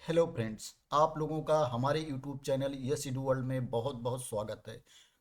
Hello friends, आप लोगों का हमारे यूट्यूब चैनल यस इडू वर्ल्ड में बहुत बहुत स्वागत है।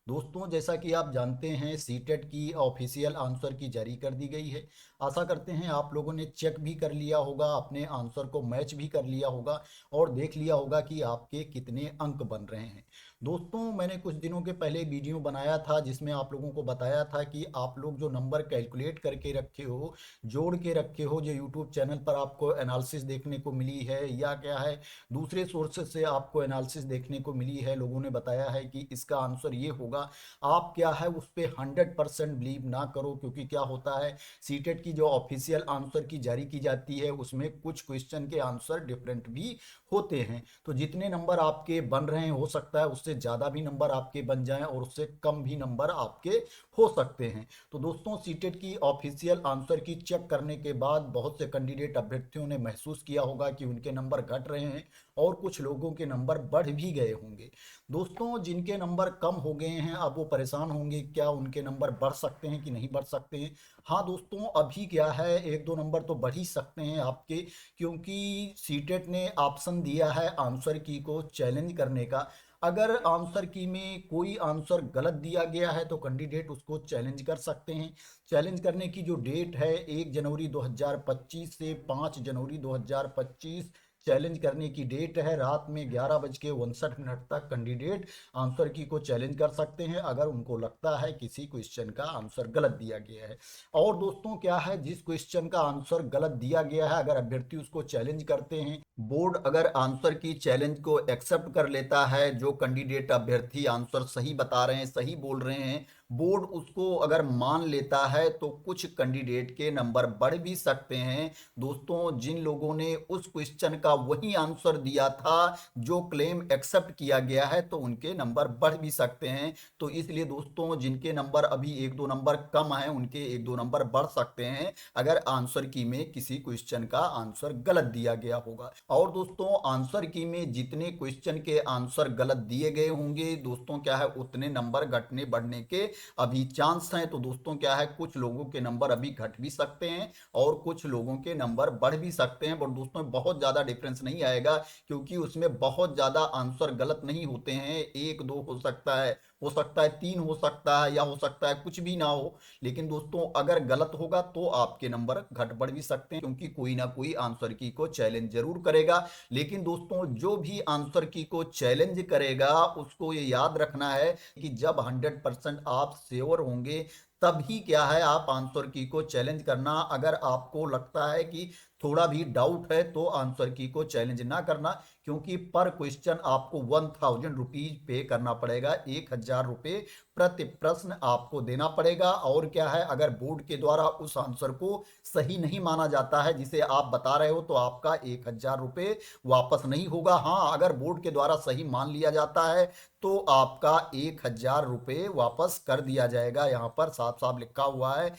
दोस्तों, जैसा कि आप जानते हैं, सीटेट की ऑफिशियल आंसर की जारी कर दी गई है। आशा करते हैं आप लोगों ने चेक भी कर लिया होगा, अपने आंसर को मैच भी कर लिया होगा और देख लिया होगा कि आपके कितने अंक बन रहे हैं। दोस्तों, मैंने कुछ दिनों के पहले वीडियो बनाया था जिसमें आप लोगों को बताया था कि आप लोग जो नंबर कैलकुलेट करके रखे हो, जोड़ के रखे हो, जो यूट्यूब चैनल पर आपको एनालिसिस देखने को मिली है या क्या है, दूसरे सोर्सेज से आपको एनालिसिस देखने को मिली है, लोगों ने बताया है कि इसका आंसर ये होगा। आप क्या है उस पर 100% बिलीव ना करो, क्योंकि क्या होता है, सीटेट की जो ऑफिशियल आंसर की जारी की जाती है उसमें कुछ क्वेश्चन के आंसर डिफरेंट भी होते हैं। तो जितने नंबर आपके बन रहे हैं, हो सकता है उससे ज़्यादा भी नंबर आपके बन जाएं और उससे कम भी नंबर आपके हो सकते हैं। तो दोस्तों, सीटेट की ऑफिशियल आंसर की चेक करने के बाद बहुत से कैंडिडेट अभ्यर्थियों ने महसूस किया होगा कि उनके नंबर घट रहे हैं और कुछ लोगों के नंबर बढ़ भी गए होंगे। दोस्तों, जिनके नंबर कम हो गए हैं अब वो परेशान होंगे, क्या उनके नंबर बढ़ सकते हैं कि नहीं बढ़ सकते हैं। हाँ दोस्तों, अभी क्या है, एक दो नंबर तो बढ़ ही सकते हैं आपके, क्योंकि सीटेट ने ऑप्शन दिया है आंसर की को चैलेंज करने का। अगर आंसर की में कोई आंसर गलत दिया गया है तो कैंडिडेट उसको चैलेंज कर सकते हैं। चैलेंज करने की जो डेट है 1 जनवरी 2025 से 5 जनवरी 2025 चैलेंज करने की डेट है। रात में 11:59 तक कैंडिडेट आंसर की को चैलेंज कर सकते हैं अगर उनको लगता है किसी क्वेश्चन का आंसर गलत दिया गया है। और दोस्तों, क्या है, जिस क्वेश्चन का आंसर गलत दिया गया है अगर अभ्यर्थी उसको चैलेंज करते हैं, बोर्ड अगर आंसर की चैलेंज को एक्सेप्ट कर लेता है, जो कैंडिडेट अभ्यर्थी आंसर सही बता रहे हैं, सही बोल रहे हैं, बोर्ड उसको अगर मान लेता है तो कुछ कैंडिडेट के नंबर बढ़ भी सकते हैं। दोस्तों, जिन लोगों ने उस क्वेश्चन का वही आंसर दिया था जो क्लेम एक्सेप्ट किया गया है, तो उनके नंबर बढ़ भी सकते हैं। तो इसलिए दोस्तों, जिनके नंबर अभी एक दो नंबर कम है उनके एक दो नंबर बढ़ सकते हैं अगर आंसर की में किसी क्वेश्चन का आंसर गलत दिया गया होगा। और दोस्तों, आंसर की में जितने क्वेश्चन के आंसर गलत दिए गए होंगे, दोस्तों क्या है, उतने नंबर घटने बढ़ने के अभी चांस हैं। तो दोस्तों क्या है, कुछ लोगों के नंबर अभी घट भी सकते हैं और कुछ लोगों के नंबर बढ़ भी सकते हैं, बट दोस्तों बहुत ज़्यादा डिफरेंस नहीं आएगा, क्योंकि उसमें बहुत ज़्यादा आंसर गलत नहीं होते हैं। एक दो हो सकता है, हो सकता है तीन हो सकता है, या हो सकता है कुछ भी ना हो। लेकिन दोस्तों, अगर गलत होगा तो आपके नंबर घट बढ़ भी सकते हैं, क्योंकि कोई ना कोई आंसर की को चैलेंज जरूर करेगा। लेकिन दोस्तों, जो भी आंसर की को चैलेंज करेगा उसको ये याद रखना है कि जब 100% आप श्योर होंगे तभी क्या है आप आंसर की को चैलेंज करना। अगर आपको लगता है कि थोड़ा भी डाउट है तो आंसर की को चैलेंज ना करना, क्योंकि पर क्वेश्चन आपको 1000 रुपीज पे करना पड़ेगा। 1000 रुपये प्रति प्रश्न आपको देना पड़ेगा। और क्या है, अगर बोर्ड के द्वारा उस आंसर को सही नहीं माना जाता है जिसे आप बता रहे हो, तो आपका 1000 रुपये वापस नहीं होगा। हाँ, अगर बोर्ड के द्वारा सही मान लिया जाता है तो आपका 1000 रुपये वापस कर दिया जाएगा। यहाँ पर साफ साफ लिखा हुआ है,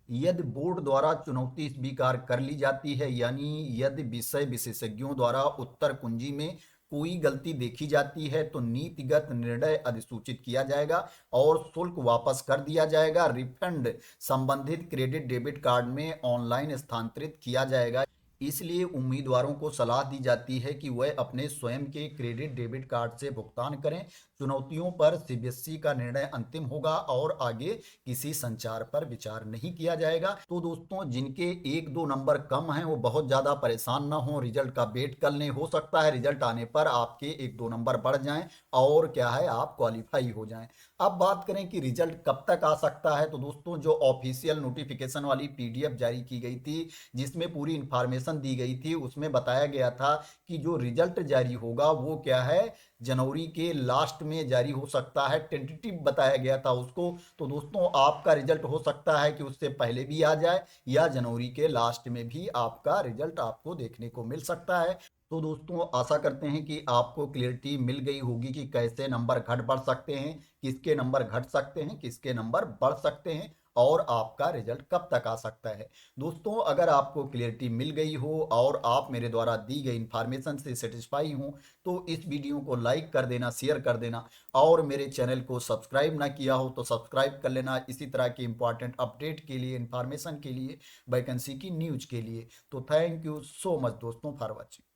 यदि बोर्ड द्वारा चुनौती स्वीकार कर ली जाती है, यानी यदि विषय विशेषज्ञों द्वारा उत्तर कुंजी में कोई गलती देखी जाती है तो नीतिगत निर्णय अधिसूचित किया जाएगा और शुल्क वापस कर दिया जाएगा। रिफंड संबंधित क्रेडिट डेबिट कार्ड में ऑनलाइन स्थानांतरित किया जाएगा। इसलिए उम्मीदवारों को सलाह दी जाती है कि वह अपने स्वयं के क्रेडिट डेबिट कार्ड से भुगतान करें। चुनौतियों पर सीबीएसई का निर्णय अंतिम होगा और आगे किसी संचार पर विचार नहीं किया जाएगा। तो दोस्तों, जिनके एक दो नंबर कम हैं वो बहुत ज़्यादा परेशान ना हो, रिजल्ट का वेट कर लें। हो सकता है रिजल्ट आने पर आपके एक दो नंबर बढ़ जाएं और क्या है, आप क्वालिफाई हो जाएं। अब बात करें कि रिजल्ट कब तक आ सकता है, तो दोस्तों, जो ऑफिशियल नोटिफिकेशन वाली पीडीएफ जारी की गई थी जिसमें पूरी इंफॉर्मेशन दी गई थी, उसमें बताया गया था कि जो रिजल्ट जारी होगा वो क्या है, जनवरी के लास्ट में जारी हो सकता है। टेंटेटिव बताया गया था उसको। तो दोस्तों, आपका रिजल्ट हो सकता है कि उससे पहले भी आ जाए या जनवरी के लास्ट में भी आपका रिजल्ट आपको देखने को मिल सकता है। तो दोस्तों, आशा करते हैं कि आपको क्लियरिटी मिल गई होगी कि कैसे नंबर घट बढ़ सकते हैं, किसके नंबर घट सकते हैं, किसके नंबर बढ़ सकते हैं और आपका रिजल्ट कब तक आ सकता है। दोस्तों, अगर आपको क्लियरिटी मिल गई हो और आप मेरे द्वारा दी गई इन्फॉर्मेशन से सेटिस्फाई हो तो इस वीडियो को लाइक कर देना, शेयर कर देना, और मेरे चैनल को सब्सक्राइब ना किया हो तो सब्सक्राइब कर लेना, इसी तरह की इंपॉर्टेंट अपडेट के लिए, इन्फॉर्मेशन के लिए, वैकेंसी की न्यूज के लिए। तो थैंक यू सो मच दोस्तों फॉर वॉचिंग।